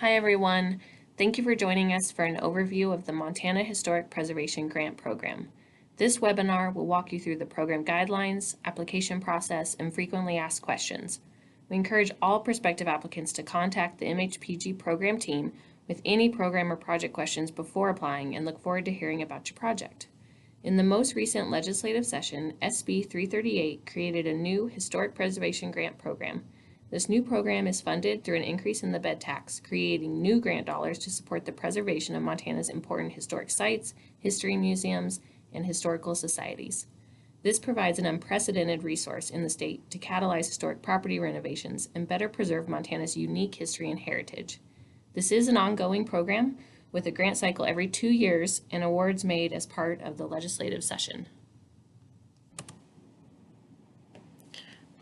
Hi everyone. Thank you for joining us for an overview of the Montana Historic Preservation Grant Program. This webinar will walk you through the program guidelines, application process, and frequently asked questions. We encourage all prospective applicants to contact the MHPG program team with any program or project questions before applying and look forward to hearing about your project. In the most recent legislative session, SB 338 created a new Historic Preservation Grant Program. This new program is funded through an increase in the bed tax, creating new grant dollars to support the preservation of Montana's important historic sites, history museums, and historical societies. This provides an unprecedented resource in the state to catalyze historic property renovations and better preserve Montana's unique history and heritage. This is an ongoing program with a grant cycle every 2 years and awards made as part of the legislative session.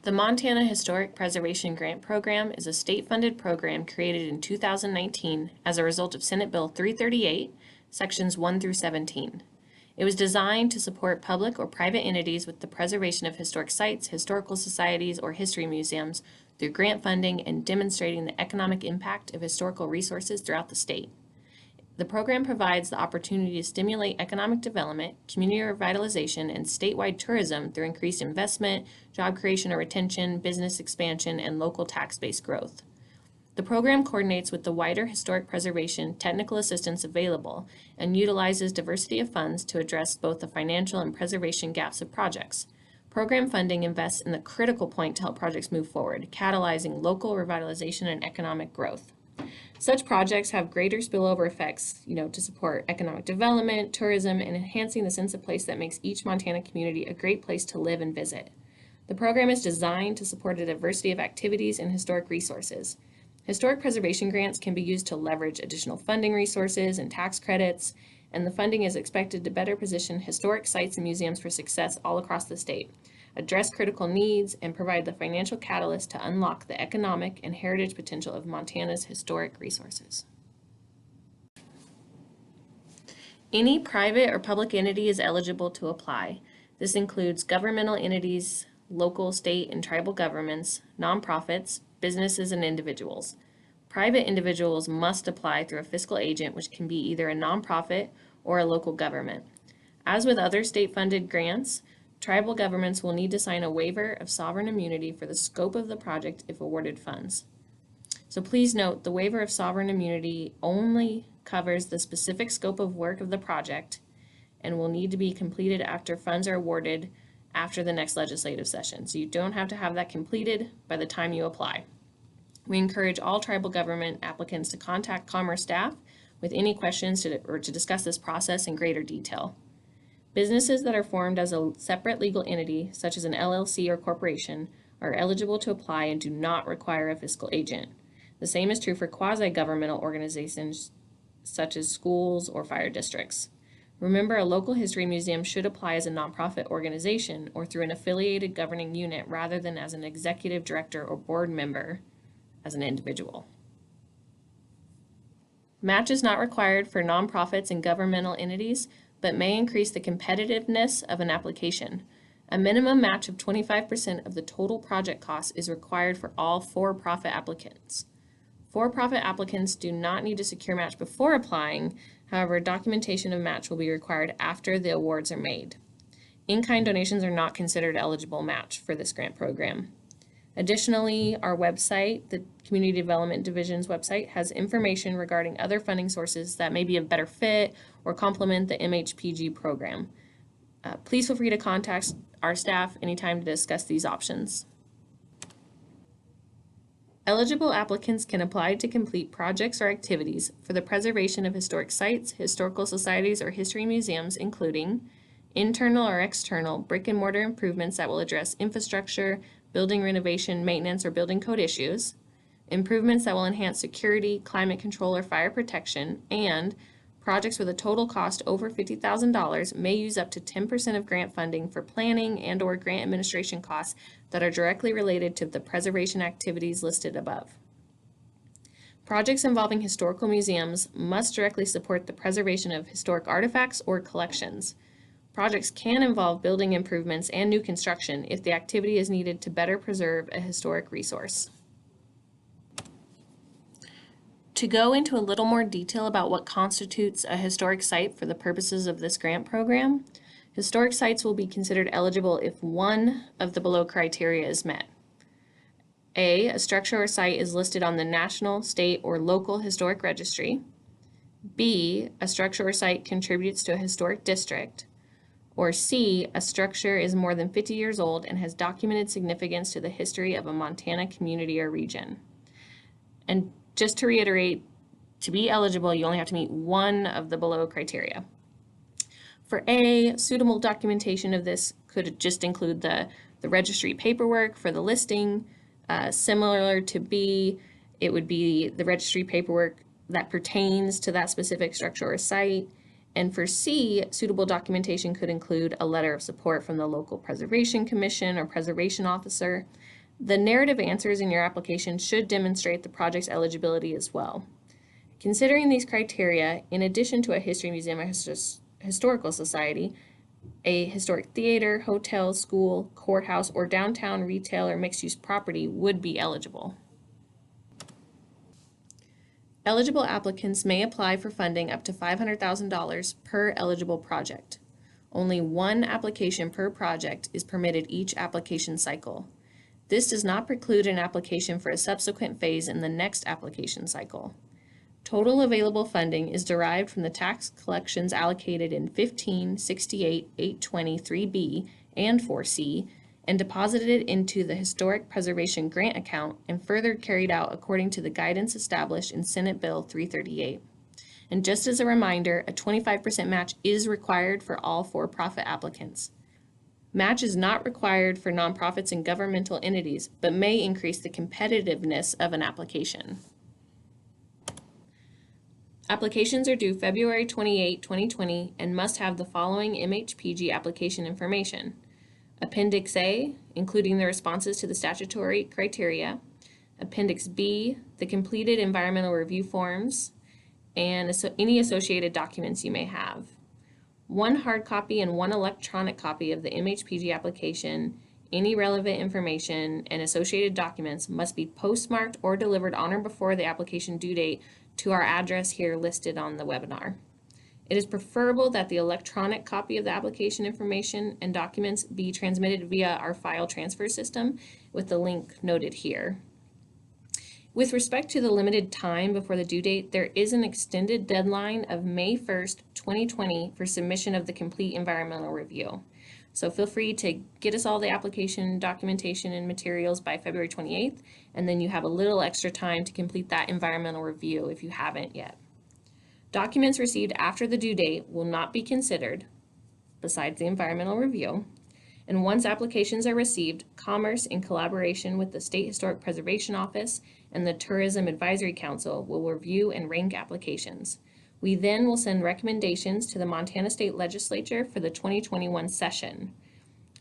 The Montana Historic Preservation Grant Program is a state-funded program created in 2019 as a result of Senate Bill 338, Sections 1 through 17. It was designed to support public or private entities with the preservation of historic sites, historical societies, or history museums through grant funding and demonstrating the economic impact of historical resources throughout the state. The program provides the opportunity to stimulate economic development, community revitalization, and statewide tourism through increased investment, job creation or retention, business expansion, and local tax-based growth. The program coordinates with the wider historic preservation technical assistance available and utilizes diversity of funds to address both the financial and preservation gaps of projects. Program funding invests in the critical point to help projects move forward, catalyzing local revitalization and economic growth. Such projects have greater spillover effects, to support economic development, tourism, and enhancing the sense of place that makes each Montana community a great place to live and visit. The program is designed to support a diversity of activities and historic resources. Historic preservation grants can be used to leverage additional funding resources and tax credits, and the funding is expected to better position historic sites and museums for success all across the state, address critical needs, and provide the financial catalyst to unlock the economic and heritage potential of Montana's historic resources. Any private or public entity is eligible to apply. This includes governmental entities, local, state, and tribal governments, nonprofits, businesses, and individuals. Private individuals must apply through a fiscal agent, which can be either a nonprofit or a local government. As with other state-funded grants, tribal governments will need to sign a waiver of sovereign immunity for the scope of the project if awarded funds. So please note, the waiver of sovereign immunity only covers the specific scope of work of the project and will need to be completed after funds are awarded after the next legislative session. So you don't have to have that completed by the time you apply. We encourage all tribal government applicants to contact Commerce staff with any questions or to discuss this process in greater detail. Businesses that are formed as a separate legal entity, such as an LLC or corporation, are eligible to apply and do not require a fiscal agent. The same is true for quasi-governmental organizations, such as schools or fire districts. Remember, a local history museum should apply as a nonprofit organization or through an affiliated governing unit rather than as an executive director or board member as an individual. Match is not required for nonprofits and governmental entities, but may increase the competitiveness of an application. A minimum match of 25% of the total project cost is required for all for-profit applicants. For-profit applicants do not need to secure match before applying. However, documentation of match will be required after the awards are made. In-kind donations are not considered eligible match for this grant program. Additionally, our website, the Community Development Division's website, has information regarding other funding sources that may be a better fit or complement the MHPG program. Please feel free to contact our staff anytime to discuss these options. Eligible applicants can apply to complete projects or activities for the preservation of historic sites, historical societies, or history museums, including internal or external brick and mortar improvements that will address infrastructure, building renovation, maintenance, or building code issues, improvements that will enhance security, climate control, or fire protection, and projects with a total cost over $50,000 may use up to 10% of grant funding for planning and/or grant administration costs that are directly related to the preservation activities listed above. Projects involving historical museums must directly support the preservation of historic artifacts or collections. Projects can involve building improvements and new construction if the activity is needed to better preserve a historic resource. To go into a little more detail about what constitutes a historic site for the purposes of this grant program, historic sites will be considered eligible if one of the below criteria is met. A structure or site is listed on the national, state, or local historic registry. B, a structure or site contributes to a historic district. Or C, a structure is more than 50 years old and has documented significance to the history of a Montana community or region. And just to reiterate, to be eligible, you only have to meet one of the below criteria. For A, suitable documentation of this could just include the registry paperwork for the listing. Similar to B, it would be the registry paperwork that pertains to that specific structure or site. And for C, suitable documentation could include a letter of support from the local preservation commission or preservation officer. The narrative answers in your application should demonstrate the project's eligibility as well. Considering these criteria, in addition to a history museum or historical society, a historic theater, hotel, school, courthouse, or downtown retail or mixed-use property would be eligible. Eligible applicants may apply for funding up to $500,000 per eligible project. Only one application per project is permitted each application cycle. This does not preclude an application for a subsequent phase in the next application cycle. Total available funding is derived from the tax collections allocated in 15, 68, 820, 3B, and 4C, and deposited into the Historic Preservation Grant account and further carried out according to the guidance established in Senate Bill 338. And just as a reminder, a 25% match is required for all for-profit applicants. Match is not required for nonprofits and governmental entities, but may increase the competitiveness of an application. Applications are due February 28, 2020, and must have the following MHPG application information: Appendix A, including the responses to the statutory criteria; Appendix B, the completed environmental review forms, and any associated documents you may have. One hard copy and one electronic copy of the MHPG application, any relevant information, and associated documents must be postmarked or delivered on or before the application due date to our address here listed on the webinar. It is preferable that the electronic copy of the application information and documents be transmitted via our file transfer system with the link noted here. With respect to the limited time before the due date, there is an extended deadline of May 1st, 2020 for submission of the complete environmental review. So feel free to get us all the application documentation and materials by February 28th, and then you have a little extra time to complete that environmental review if you haven't yet. Documents received after the due date will not be considered, besides the environmental review. And once applications are received, Commerce, in collaboration with the State Historic Preservation Office and the Tourism Advisory Council, will review and rank applications. We then will send recommendations to the Montana State Legislature for the 2021 session.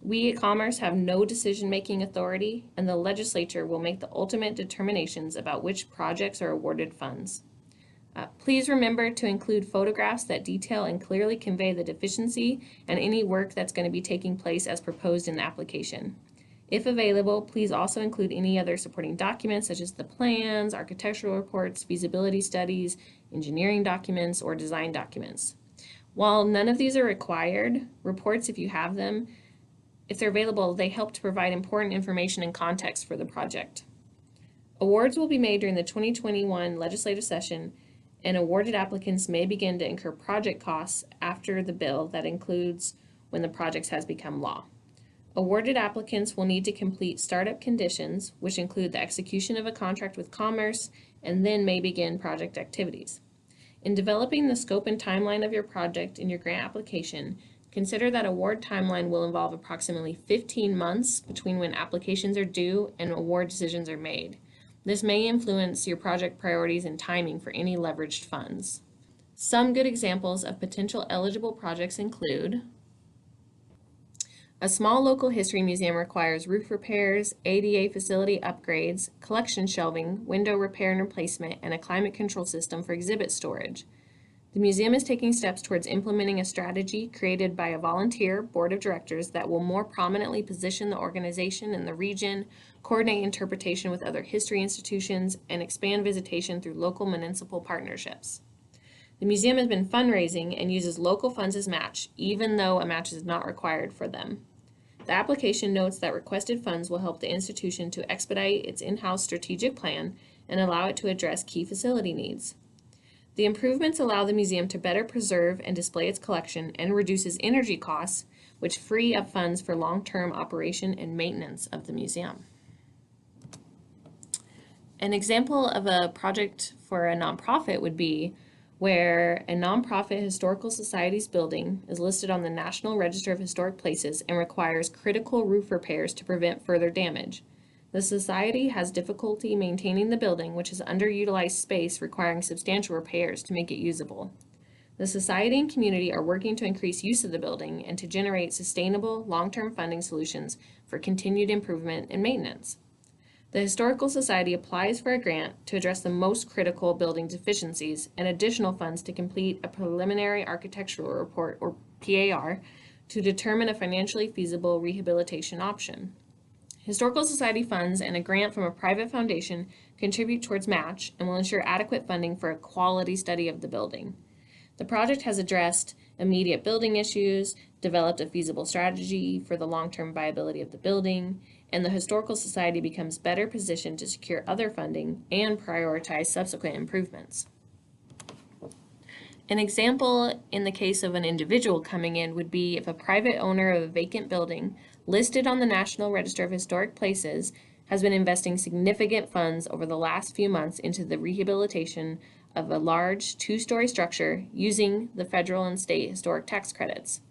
We at Commerce have no decision-making authority, and the legislature will make the ultimate determinations about which projects are awarded funds. Please remember to include photographs that detail and clearly convey the deficiency and any work that's going to be taking place as proposed in the application. If available, please also include any other supporting documents such as the plans, architectural reports, feasibility studies, engineering documents, or design documents. While none of these are required, reports, if you have them, if they're available, they help to provide important information and context for the project. Awards will be made during the 2021 legislative session, and awarded applicants may begin to incur project costs after the bill that includes when the project has become law. Awarded applicants will need to complete startup conditions, which include the execution of a contract with Commerce, and then may begin project activities. In developing the scope and timeline of your project in your grant application, consider that award timeline will involve approximately 15 months between when applications are due and award decisions are made. This may influence your project priorities and timing for any leveraged funds. Some good examples of potential eligible projects include: a small local history museum requires roof repairs, ADA facility upgrades, collection shelving, window repair and replacement, and a climate control system for exhibit storage. The The museum is taking steps towards implementing a strategy created by a volunteer board of directors that will more prominently position the organization in the region, coordinate interpretation with other history institutions, and expand visitation through local municipal partnerships. The museum has been fundraising and uses local funds as match, even though a match is not required for them. The application notes that requested funds will help the institution to expedite its in-house strategic plan and allow it to address key facility needs. The improvements allow the museum to better preserve and display its collection and reduces energy costs, which free up funds for long-term operation and maintenance of the museum. An example of a project for a nonprofit would be where a nonprofit historical society's building is listed on the National Register of Historic Places and requires critical roof repairs to prevent further damage. The society has difficulty maintaining the building, which is underutilized space requiring substantial repairs to make it usable. The society and community are working to increase use of the building and to generate sustainable, long-term funding solutions for continued improvement and maintenance. The Historical Society applies for a grant to address the most critical building deficiencies and additional funds to complete a preliminary architectural report, or PAR, to determine a financially feasible rehabilitation option. Historical Society funds and a grant from a private foundation contribute towards match and will ensure adequate funding for a quality study of the building. The project has addressed immediate building issues, developed a feasible strategy for the long-term viability of the building, and the Historical Society becomes better positioned to secure other funding and prioritize subsequent improvements. An example in the case of an individual coming in would be if a private owner of a vacant building listed on the National Register of Historic Places has been investing significant funds over the last few months into the rehabilitation of a large two-story structure using the federal and state historic tax credits.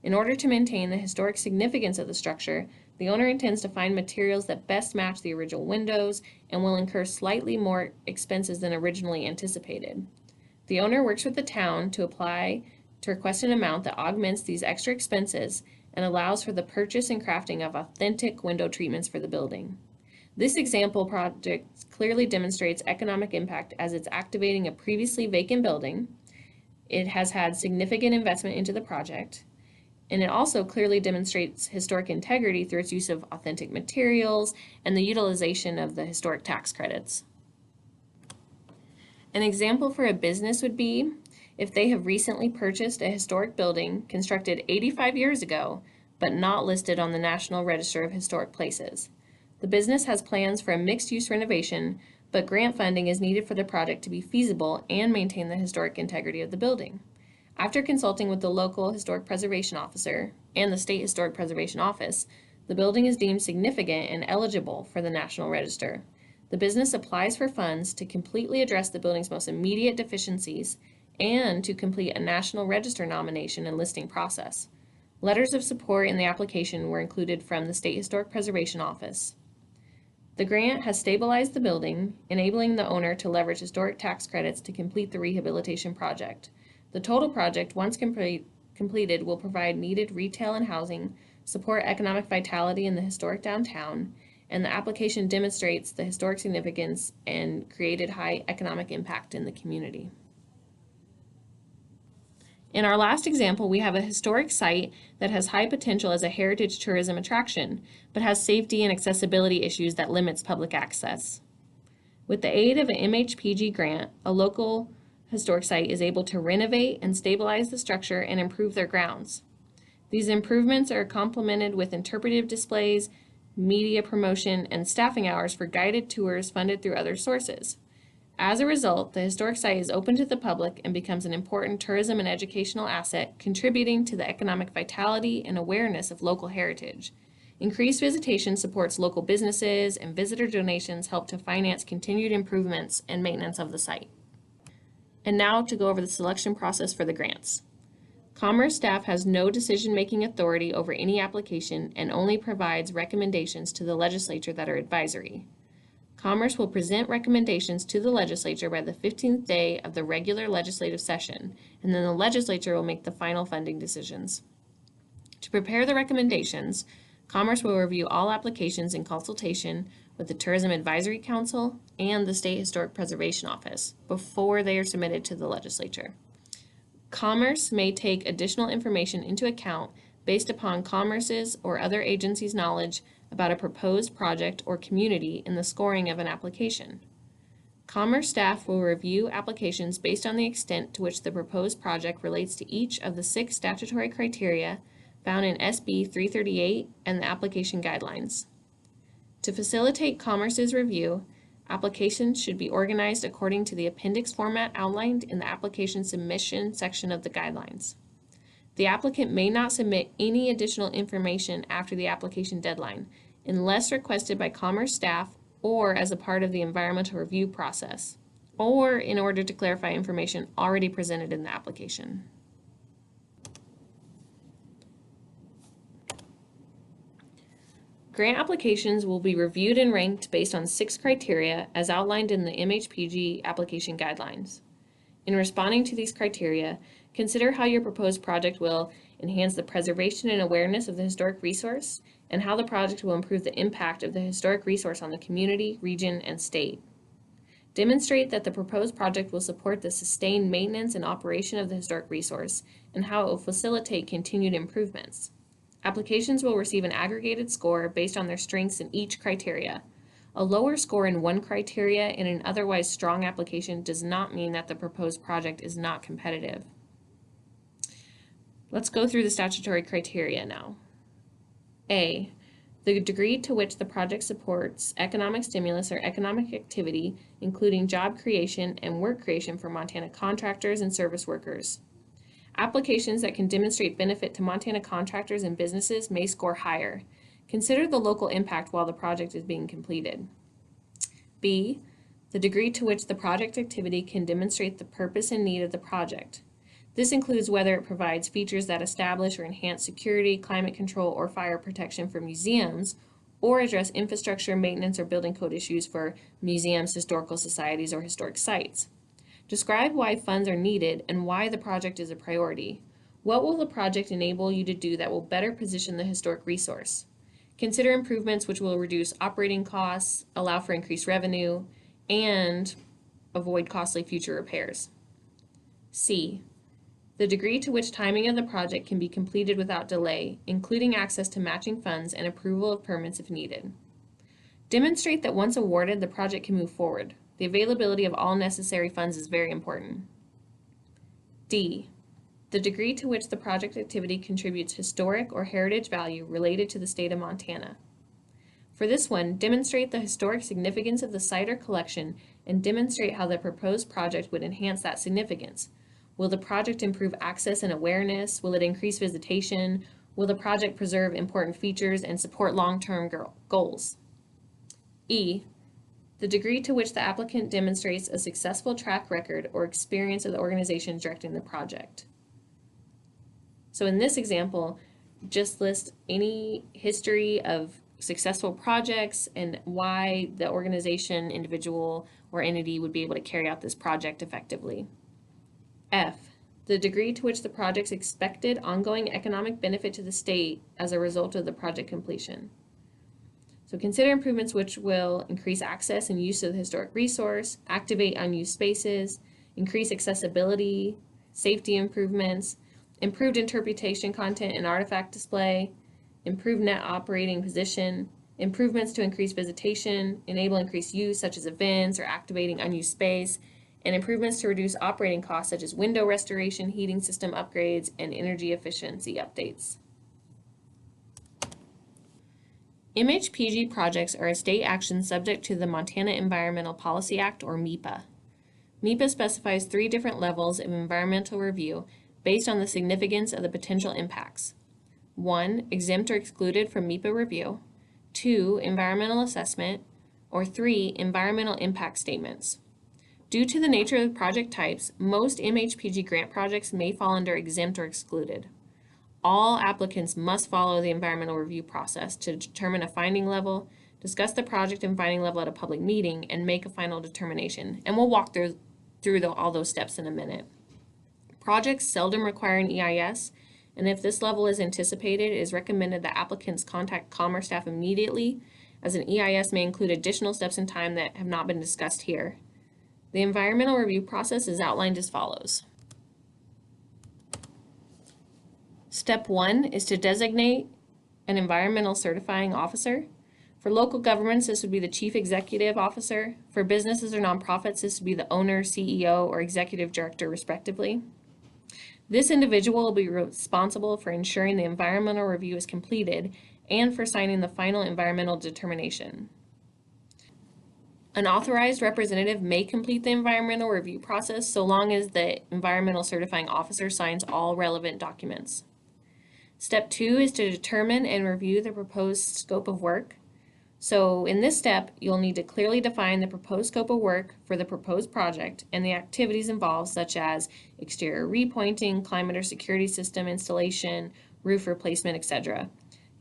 In order to maintain the historic significance of the structure, the owner intends to find materials that best match the original windows and will incur slightly more expenses than originally anticipated. The owner works with the town to apply to request an amount that augments these extra expenses and allows for the purchase and crafting of authentic window treatments for the building. This example project clearly demonstrates economic impact as it's activating a previously vacant building. It has had significant investment into the project, and it also clearly demonstrates historic integrity through its use of authentic materials and the utilization of the historic tax credits. An example for a business would be if they have recently purchased a historic building constructed 85 years ago, but not listed on the National Register of Historic Places. The business has plans for a mixed-use renovation, but grant funding is needed for the project to be feasible and maintain the historic integrity of the building. After consulting with the local historic preservation officer and the state historic preservation office, the building is deemed significant and eligible for the National Register. The business applies for funds to completely address the building's most immediate deficiencies and to complete a National Register nomination and listing process. Letters of support in the application were included from the State Historic Preservation Office. The grant has stabilized the building, enabling the owner to leverage historic tax credits to complete the rehabilitation project. The total project, once completed, will provide needed retail and housing, support economic vitality in the historic downtown, and the application demonstrates the historic significance and created high economic impact in the community. In our last example, we have a historic site that has high potential as a heritage tourism attraction, but has safety and accessibility issues that limits public access. With the aid of an MHPG grant, a local historic site is able to renovate and stabilize the structure and improve their grounds. These improvements are complemented with interpretive displays, media promotion, and staffing hours for guided tours funded through other sources. As a result, the historic site is open to the public and becomes an important tourism and educational asset, contributing to the economic vitality and awareness of local heritage. Increased visitation supports local businesses, and visitor donations help to finance continued improvements and maintenance of the site. And now to go over the selection process for the grants. Commerce staff has no decision-making authority over any application and only provides recommendations to the legislature that are advisory. Commerce will present recommendations to the legislature by the 15th day of the regular legislative session, and then the legislature will make the final funding decisions. To prepare the recommendations, Commerce will review all applications in consultation with the Tourism Advisory Council and the State Historic Preservation Office before they are submitted to the legislature. Commerce may take additional information into account based upon Commerce's or other agencies' knowledge about a proposed project or community in the scoring of an application. Commerce staff will review applications based on the extent to which the proposed project relates to each of the 6 statutory criteria found in SB 338 and the application guidelines. To facilitate Commerce's review, applications should be organized according to the appendix format outlined in the application submission section of the guidelines. The applicant may not submit any additional information after the application deadline unless requested by Commerce staff or as a part of the environmental review process, or in order to clarify information already presented in the application. Grant applications will be reviewed and ranked based on 6 criteria as outlined in the MHPG application guidelines. In responding to these criteria, consider how your proposed project will enhance the preservation and awareness of the historic resource, and how the project will improve the impact of the historic resource on the community, region, and state. Demonstrate that the proposed project will support the sustained maintenance and operation of the historic resource, and how it will facilitate continued improvements. Applications will receive an aggregated score based on their strengths in each criteria. A lower score in one criteria in an otherwise strong application does not mean that the proposed project is not competitive. Let's go through the statutory criteria now. A, the degree to which the project supports economic stimulus or economic activity, including job creation and work creation for Montana contractors and service workers. Applications that can demonstrate benefit to Montana contractors and businesses may score higher. Consider the local impact while the project is being completed. B, the degree to which the project activity can demonstrate the purpose and need of the project. This includes whether it provides features that establish or enhance security, climate control, or fire protection for museums, or address infrastructure, maintenance, or building code issues for museums, historical societies, or historic sites. Describe why funds are needed and why the project is a priority. What will the project enable you to do that will better position the historic resource? Consider improvements which will reduce operating costs, allow for increased revenue, and avoid costly future repairs. C, the degree to which timing of the project can be completed without delay, including access to matching funds and approval of permits if needed. Demonstrate that once awarded, the project can move forward. The availability of all necessary funds is very important. D, the degree to which the project activity contributes historic or heritage value related to the state of Montana. For this one, demonstrate the historic significance of the site or collection and demonstrate how the proposed project would enhance that significance. Will the project improve access and awareness? Will it increase visitation? Will the project preserve important features and support long-term goals? E, the degree to which the applicant demonstrates a successful track record or experience of the organization directing the project. So in this example, just list any history of successful projects and why the organization, individual, or entity would be able to carry out this project effectively. F, the degree to which the project's expected ongoing economic benefit to the state as a result of the project completion. So consider improvements which will increase access and use of the historic resource, activate unused spaces, increase accessibility, safety improvements, improved interpretation content and artifact display, improved net operating position, improvements to increase visitation, enable increased use such as events or activating unused space, and improvements to reduce operating costs such as window restoration, heating system upgrades, and energy efficiency updates. MHPG projects are a state action subject to the Montana Environmental Policy Act, or MEPA. MEPA specifies 3 different levels of environmental review based on the significance of the potential impacts. 1, exempt or excluded from MEPA review. 2, environmental assessment. Or 3, environmental impact statements. Due to the nature of the project types, most MHPG grant projects may fall under exempt or excluded. All applicants must follow the environmental review process to determine a finding level, discuss the project and finding level at a public meeting, and make a final determination. And we'll walk through all those steps in a minute. Projects seldom require an EIS, and if this level is anticipated, it is recommended that applicants contact Commerce staff immediately, as an EIS may include additional steps in time that have not been discussed here. The environmental review process is outlined as follows. Step 1 is to designate an environmental certifying officer. For local governments, this would be the chief executive officer. For businesses or nonprofits, this would be the owner, CEO, or executive director, respectively. This individual will be responsible for ensuring the environmental review is completed and for signing the final environmental determination. An authorized representative may complete the environmental review process so long as the environmental certifying officer signs all relevant documents. Step 2 is to determine and review the proposed scope of work. So in this step, you'll need to clearly define the proposed scope of work for the proposed project and the activities involved, such as exterior repointing, climate or security system installation, roof replacement, etc.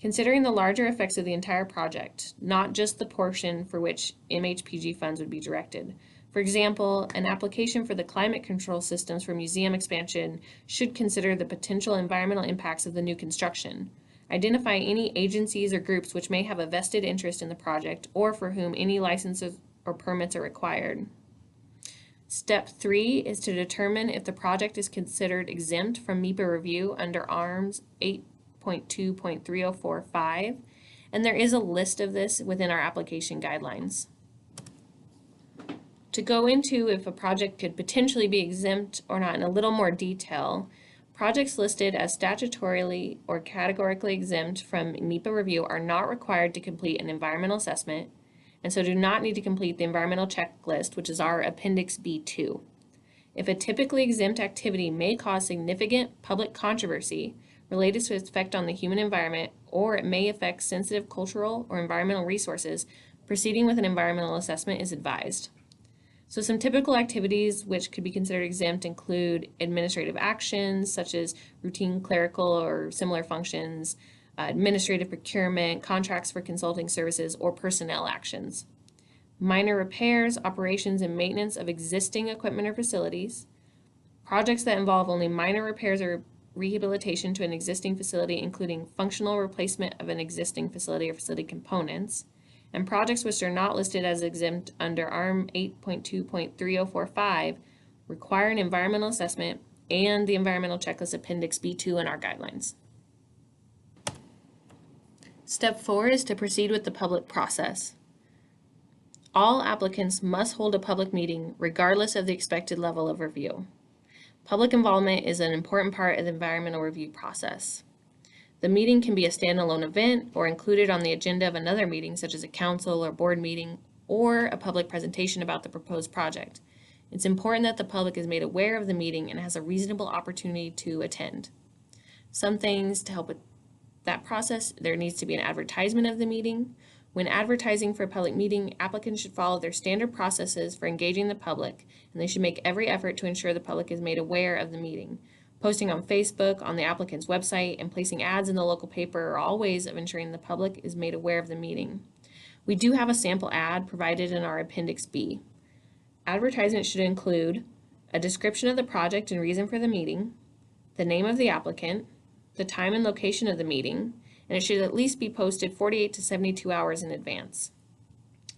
Considering the larger effects of the entire project, not just the portion for which MHPG funds would be directed. For example, an application for the climate control systems for museum expansion should consider the potential environmental impacts of the new construction. Identify any agencies or groups which may have a vested interest in the project or for whom any licenses or permits are required. Step 3 is to determine if the project is considered exempt from MEPA review under ARMS 8.2.3045, and there is a list of this within our application guidelines. To go into if a project could potentially be exempt or not in a little more detail, projects listed as statutorily or categorically exempt from MEPA review are not required to complete an environmental assessment, and so do not need to complete the environmental checklist, which is our Appendix B2. If a typically exempt activity may cause significant public controversy related to its effect on the human environment, or it may affect sensitive cultural or environmental resources, proceeding with an environmental assessment is advised. So some typical activities which could be considered exempt include administrative actions such as routine clerical or similar functions, administrative procurement, contracts for consulting services, or personnel actions. Minor repairs, operations, and maintenance of existing equipment or facilities. Projects that involve only minor repairs or rehabilitation to an existing facility, including functional replacement of an existing facility or facility components. And projects which are not listed as exempt under ARM 8.2.3045 require an environmental assessment and the environmental checklist Appendix B2 in our guidelines. Step 4 is to proceed with the public process. All applicants must hold a public meeting regardless of the expected level of review. Public involvement is an important part of the environmental review process. The meeting can be a standalone event or included on the agenda of another meeting, such as a council or board meeting, or a public presentation about the proposed project. It's important that the public is made aware of the meeting and has a reasonable opportunity to attend. Some things to help with that process: there needs to be an advertisement of the meeting. When advertising for a public meeting, applicants should follow their standard processes for engaging the public, and they should make every effort to ensure the public is made aware of the meeting. Posting on Facebook, on the applicant's website, and placing ads in the local paper are all ways of ensuring the public is made aware of the meeting. We do have a sample ad provided in our Appendix B. Advertisement should include a description of the project and reason for the meeting, the name of the applicant, the time and location of the meeting, and it should at least be posted 48 to 72 hours in advance.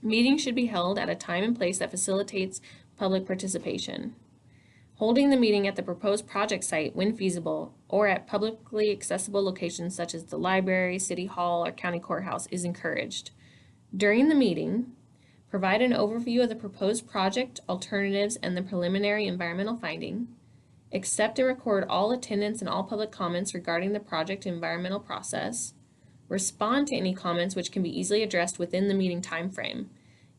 Meetings should be held at a time and place that facilitates public participation. Holding the meeting at the proposed project site when feasible or at publicly accessible locations such as the library, city hall, or county courthouse is encouraged. During the meeting, provide an overview of the proposed project, alternatives, and the preliminary environmental finding. Accept and record all attendance and all public comments regarding the project environmental process. Respond to any comments which can be easily addressed within the meeting time frame.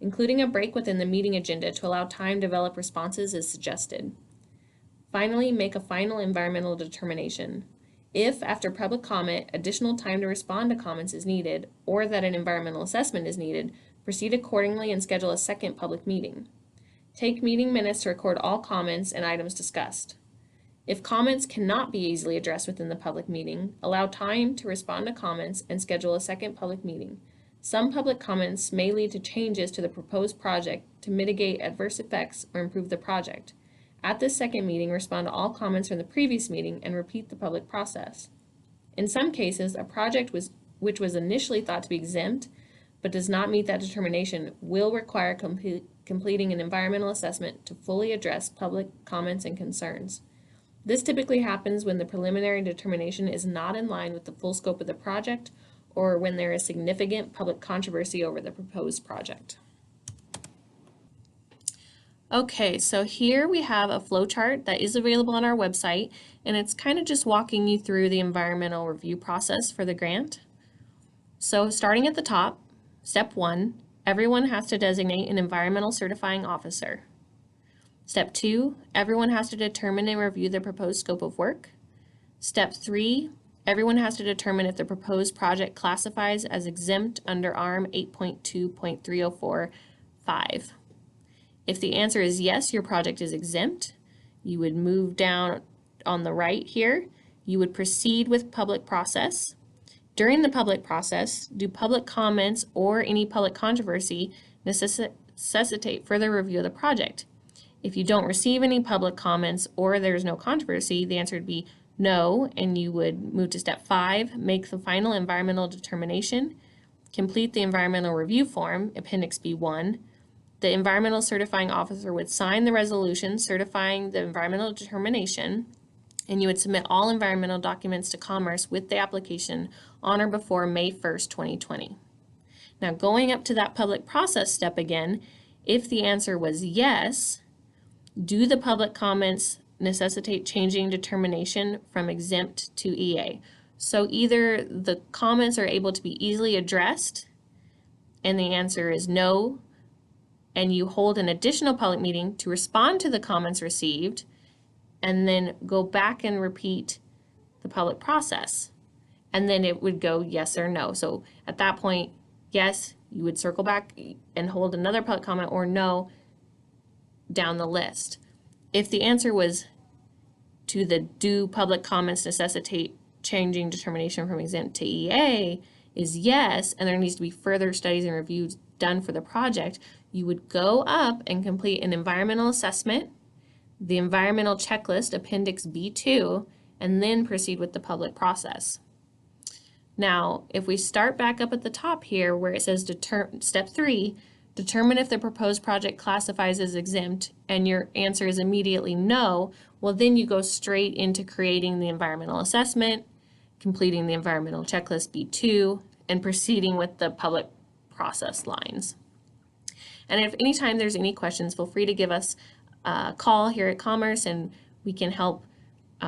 Including a break within the meeting agenda to allow time to develop responses is suggested. Finally, make a final environmental determination. If, after public comment, additional time to respond to comments is needed, or that an environmental assessment is needed, proceed accordingly and schedule a second public meeting. Take meeting minutes to record all comments and items discussed. If comments cannot be easily addressed within the public meeting, allow time to respond to comments and schedule a second public meeting. Some public comments may lead to changes to the proposed project to mitigate adverse effects or improve the project. At this second meeting, respond to all comments from the previous meeting and repeat the public process. In some cases, a project which was initially thought to be exempt but does not meet that determination will require completing an environmental assessment to fully address public comments and concerns. This typically happens when the preliminary determination is not in line with the full scope of the project or when there is significant public controversy over the proposed project. Okay, so here we have a flowchart that is available on our website, and it's kind of just walking you through the environmental review process for the grant. So starting at the top, step 1, everyone has to designate an environmental certifying officer. Step 2, everyone has to determine and review the proposed scope of work. Step 3, everyone has to determine if the proposed project classifies as exempt under ARM 8.2.304.5. If the answer is yes, your project is exempt, you would move down on the right here. You would proceed with public process. During the public process, do public comments or any public controversy necessitate further review of the project? If you don't receive any public comments or there's no controversy, the answer would be no, and you would move to step 5, make the final environmental determination, complete the environmental review form, Appendix B1. The environmental certifying officer would sign the resolution certifying the environmental determination, and you would submit all environmental documents to Commerce with the application on or before May 1st, 2020. Now, going up to that public process step again, if the answer was yes, do the public comments necessitate changing determination from exempt to EA? So either the comments are able to be easily addressed, and the answer is no, and you hold an additional public meeting to respond to the comments received, and then go back and repeat the public process. And then it would go yes or no. So at that point, yes, you would circle back and hold another public comment, or no, down the list. If the answer was to the do public comments necessitate changing determination from exempt to EA is yes, and there needs to be further studies and reviews done for the project, you would go up and complete an environmental assessment, the environmental checklist, Appendix B2, and then proceed with the public process. Now, if we start back up at the top here where it says step 3, determine if the proposed project classifies as exempt, and your answer is immediately no, well then you go straight into creating the environmental assessment, completing the environmental checklist B2, and proceeding with the public process lines. And if anytime there's any questions, feel free to give us a call here at Commerce and we can help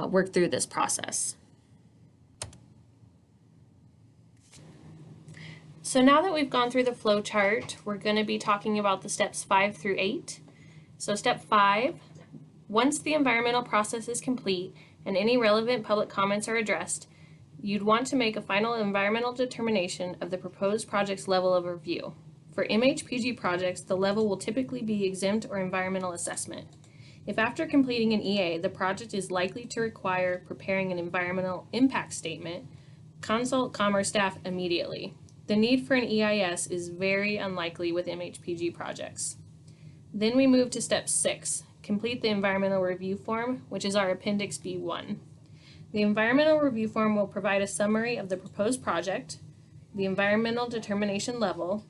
work through this process. So now that we've gone through the flow chart, we're going to be talking about the steps 5 through 8. So step 5, once the environmental process is complete and any relevant public comments are addressed, you'd want to make a final environmental determination of the proposed project's level of review. For MHPG projects, the level will typically be exempt or environmental assessment. If after completing an EA, the project is likely to require preparing an environmental impact statement, consult Commerce staff immediately. The need for an EIS is very unlikely with MHPG projects. Then we move to step 6, complete the environmental review form, which is our Appendix B1. The environmental review form will provide a summary of the proposed project, the environmental determination level,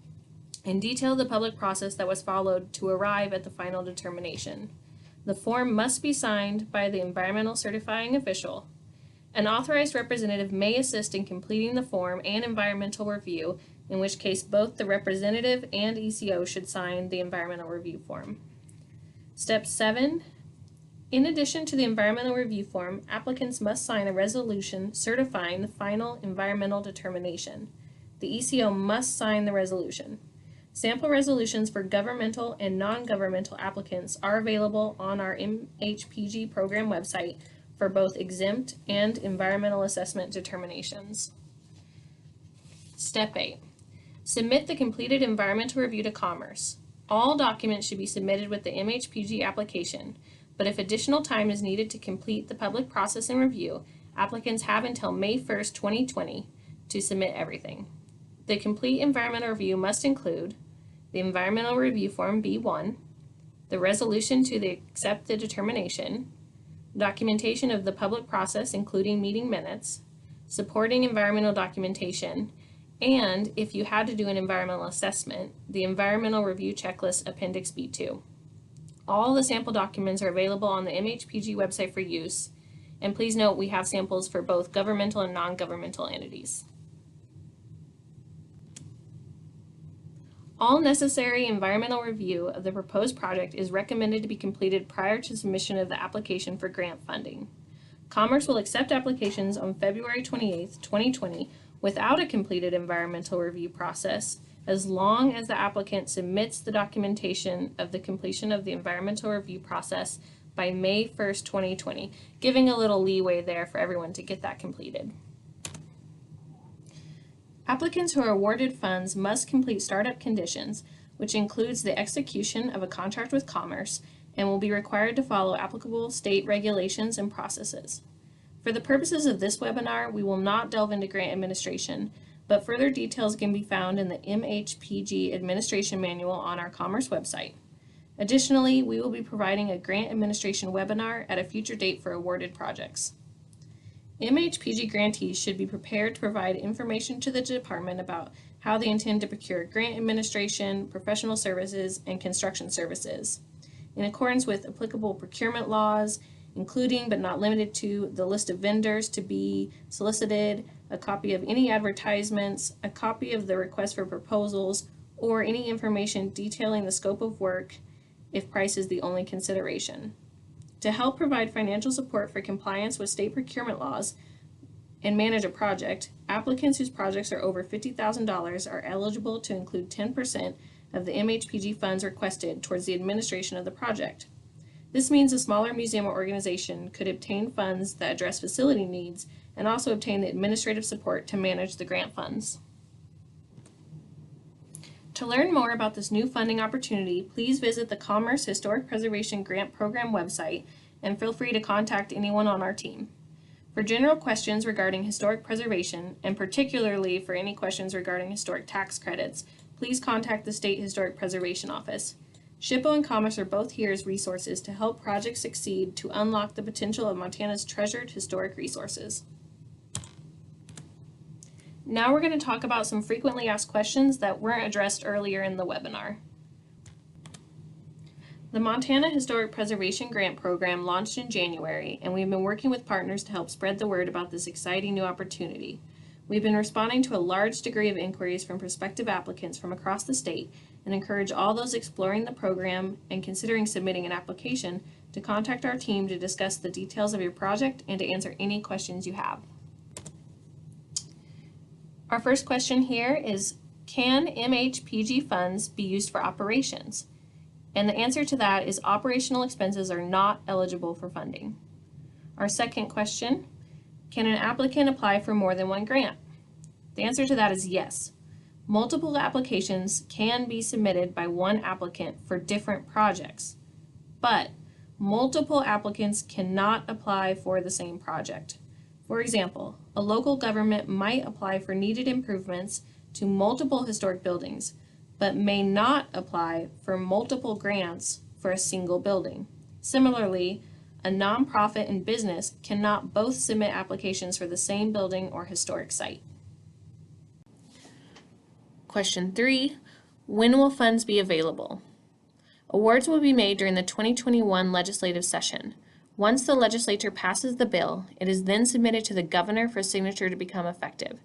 and detail the public process that was followed to arrive at the final determination. The form must be signed by the environmental certifying official. An authorized representative may assist in completing the form and environmental review, in which case both the representative and ECO should sign the environmental review form. Step 7. In addition to the environmental review form, applicants must sign a resolution certifying the final environmental determination. The ECO must sign the resolution. Sample resolutions for governmental and non-governmental applicants are available on our MHPG program website for both exempt and environmental assessment determinations. Step 8. Submit the completed environmental review to Commerce. All documents should be submitted with the MHPG application, but if additional time is needed to complete the public process and review, applicants have until May 1st, 2020 to submit everything. The complete environmental review must include the environmental review form B1, the resolution to accept the determination, documentation of the public process including meeting minutes, supporting environmental documentation, and if you had to do an environmental assessment, the environmental review checklist Appendix B2. All the sample documents are available on the MHPG website for use, And please note we have samples for both governmental and non-governmental entities. All necessary environmental review of the proposed project is recommended to be completed prior to submission of the application for grant funding. Commerce will accept applications on February 28, 2020 without a completed environmental review process, as long as the applicant submits the documentation of the completion of the environmental review process by May 1st, 2020, giving a little leeway there for everyone to get that completed. Applicants who are awarded funds must complete startup conditions, which includes the execution of a contract with Commerce, and will be required to follow applicable state regulations and processes. For the purposes of this webinar, we will not delve into grant administration, but further details can be found in the MHPG Administration Manual on our Commerce website. Additionally, we will be providing a grant administration webinar at a future date for awarded projects. MHPG grantees should be prepared to provide information to the department about how they intend to procure grant administration, professional services, and construction services, in accordance with applicable procurement laws, including but not limited to the list of vendors to be solicited, a copy of any advertisements, a copy of the request for proposals, or any information detailing the scope of work if price is the only consideration. To help provide financial support for compliance with state procurement laws and manage a project, applicants whose projects are over $50,000 are eligible to include 10% of the MHPG funds requested towards the administration of the project. This means a smaller museum or organization could obtain funds that address facility needs and also obtain the administrative support to manage the grant funds. To learn more about this new funding opportunity, please visit the Commerce Historic Preservation Grant Program website and feel free to contact anyone on our team. For general questions regarding historic preservation, and particularly for any questions regarding historic tax credits, please contact the State Historic Preservation Office. SHPO and Commerce are both here as resources to help projects succeed to unlock the potential of Montana's treasured historic resources. Now we're going to talk about some frequently asked questions that weren't addressed earlier in the webinar. The Montana Historic Preservation Grant Program launched in January, and we've been working with partners to help spread the word about this exciting new opportunity. We've been responding to a large degree of inquiries from prospective applicants from across the state and encourage all those exploring the program and considering submitting an application to contact our team to discuss the details of your project and to answer any questions you have. Our first question here is, can MHPG funds be used for operations? And the answer to that is operational expenses are not eligible for funding. Our second question, can an applicant apply for more than one grant? The answer to that is yes. Multiple applications can be submitted by one applicant for different projects, but multiple applicants cannot apply for the same project. For example, a local government might apply for needed improvements to multiple historic buildings, but may not apply for multiple grants for a single building. Similarly, a nonprofit and business cannot both submit applications for the same building or historic site. Question 3, when will funds be available? Awards will be made during the 2021 legislative session. Once the legislature passes the bill, it is then submitted to the governor for signature to become effective.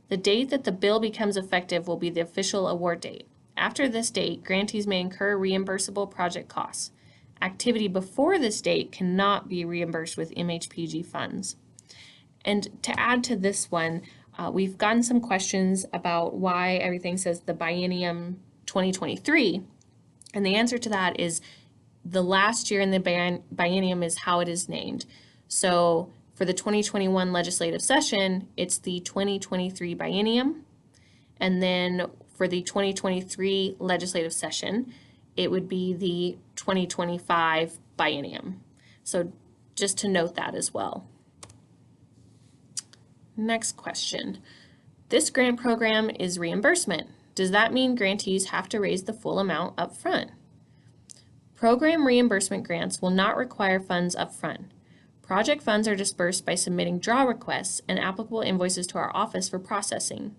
The date that the bill becomes effective will be the official award date. After this date, grantees may incur reimbursable project costs. Activity before this date cannot be reimbursed with MHPG funds. And to add to this one, we've gotten some questions about why everything says the biennium 2023, and the answer to that is the last year in the biennium is how it is named. So for the 2021 legislative session, it's the 2023 biennium, and then for the 2023 legislative session, it would be the 2025 biennium. So just to note that as well. Next question. This grant program is reimbursement. Does that mean grantees have to raise the full amount up front? Program reimbursement grants will not require funds up front. Project funds are dispersed by submitting draw requests and applicable invoices to our office for processing.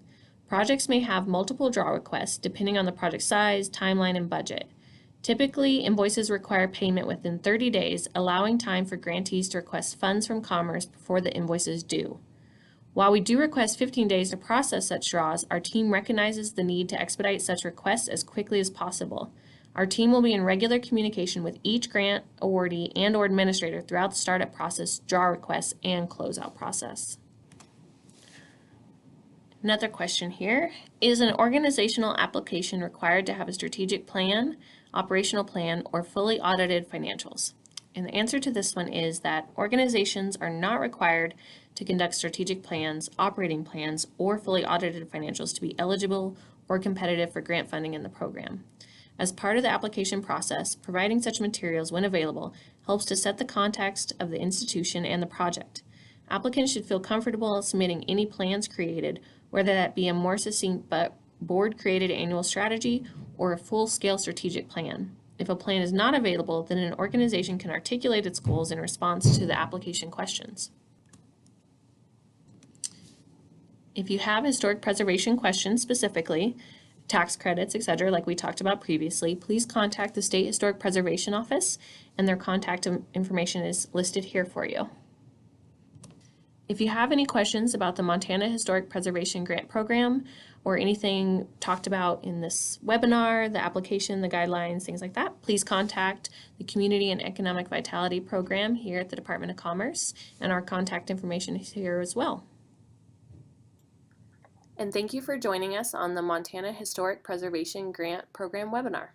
Projects may have multiple draw requests depending on the project size, timeline, and budget. Typically, invoices require payment within 30 days, allowing time for grantees to request funds from Commerce before the invoice is due. While we do request 15 days to process such draws, our team recognizes the need to expedite such requests as quickly as possible. Our team will be in regular communication with each grant awardee and/or administrator throughout the startup process, draw requests, and closeout process. Another question here, is an organizational application required to have a strategic plan, operational plan, or fully audited financials? And the answer to this one is that organizations are not required to conduct strategic plans, operating plans, or fully audited financials to be eligible or competitive for grant funding in the program. As part of the application process, providing such materials when available helps to set the context of the institution and the project. Applicants should feel comfortable submitting any plans created, whether that be a more succinct but board-created annual strategy or a full-scale strategic plan. If a plan is not available, then an organization can articulate its goals in response to the application questions. If you have historic preservation questions specifically, tax credits, etc., like we talked about previously, please contact the State Historic Preservation Office, and their contact information is listed here for you. If you have any questions about the Montana Historic Preservation Grant Program or anything talked about in this webinar, the application, the guidelines, things like that, please contact the Community and Economic Vitality Program here at the Department of Commerce, and our contact information is here as well. And thank you for joining us on the Montana Historic Preservation Grant Program webinar.